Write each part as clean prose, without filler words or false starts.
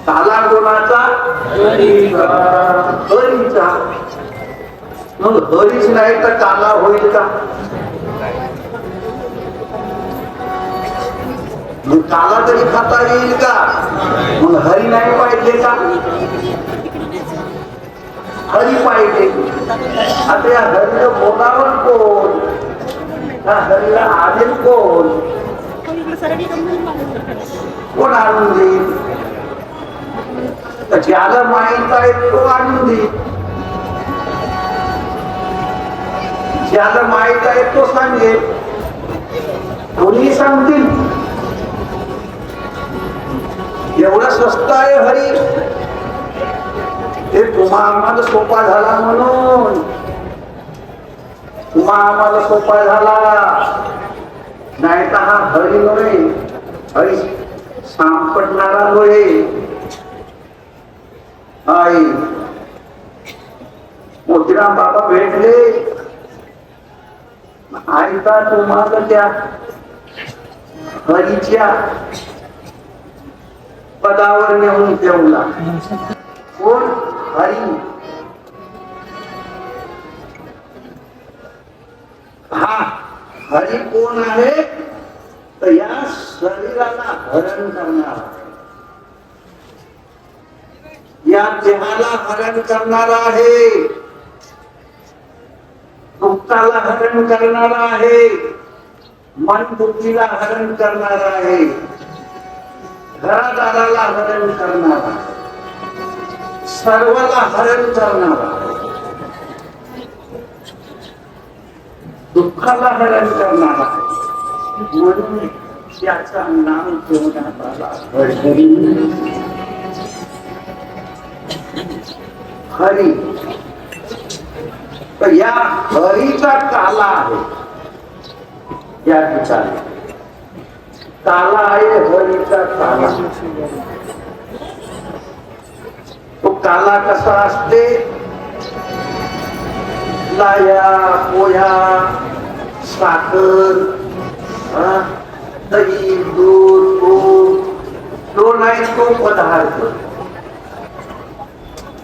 काला कोणाचा? हरीचा. मग हरीच नाही तर काला होईल का? मग काला तरी खाता येईल का? मग हरी नाही पाहिजे का? हरी पाहिजे. आता या हरीला बोलावं कोण? त्या हरीला आणेल कोण? कोण आणून देईल? ज्याला माहित आहे तो आणून देईल. ज्याला माहित आहे तो सांगेल. कोणी सांगतील? एवढा स्वस्त आहे हरी. हे तुम्हा आम्हाला सोपा झाला म्हणून. तुम्हा आम्हाला सोपा झाला नाही तर हा हरी नव्हे, हरी सापडणारा नव्हे. आई मोतीराम बाबा भेटले. ऐका तुम्हाला त्या हरीच्या पदावर नेऊन ठेवला. कोण? हरी. हा हरी कोण आहे? तर या शरीराला हरण करणारा, या देहाला हरण करणारा आहे, दुःखाला हरण करणारा आहे, मन बुद्धीला हरण करणारा आहे, घरादाराला हरण करणारा, सर्वाला हरण करणारा, दुःखाला हरण करणारा. म्हणून त्याचा नाम ठेवण्यात आला हरी. हरी. तर या हरीचा काला आहे. या ठिकाणी काला आहे, हरीचा काला. तो काला कसा असते? लाया, पोह्या, साखर, दही, दूध, तो नाही तो पदार्थ.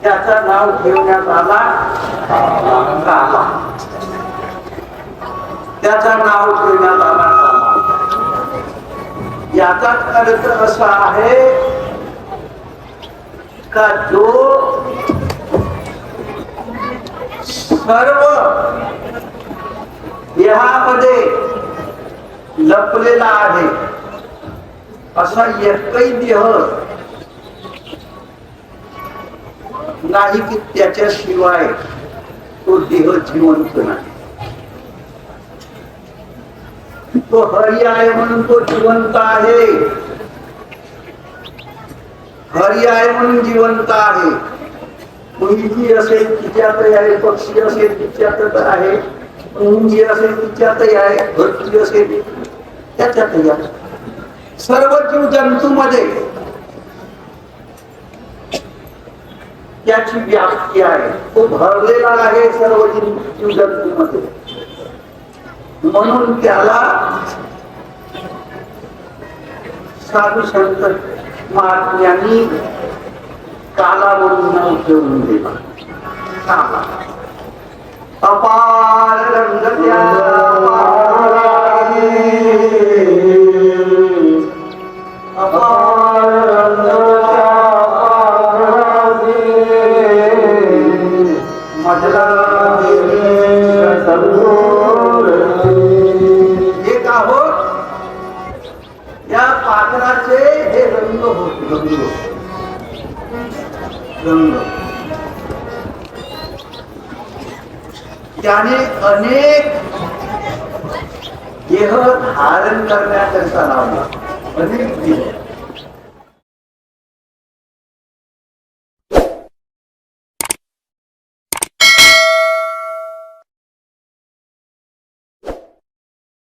त्याचं नाव ठेवण्यात आला काला. त्याचं नाव ठेवण्यात आला काला. याचा अर्थ असा आहे का जो सर्व देहामध्ये लपलेला आहे असा एकही देह नाही की त्याच्याशिवाय तो देह जिवंत नाही. तो हरी आहे म्हणून तो जिवंत आहे. हरी आहे म्हणून जिवंत आहे. मुलगी असेल तिच्यातही आहे, पक्षी असेल तिच्यातच आहे, मुंगी असेल तिच्यातही आहे, भरती असेल त्याच्यातही आहे. सर्व जीव जंतूमध्ये त्याची व्याप्ती आहे. तो भरलेला आहे सर्व जीव जंतूमध्ये. म्हणून त्याला साधू संत महात्म्यांनी काला म्हणून नाव ठेवून दिला. काला. अपार रंग अपार रंग मजला एक आहोत. या पात्राचे हे रंग होते. रंग त्याने अनेक देह धारण करण्याकरता लावला. अनेक देह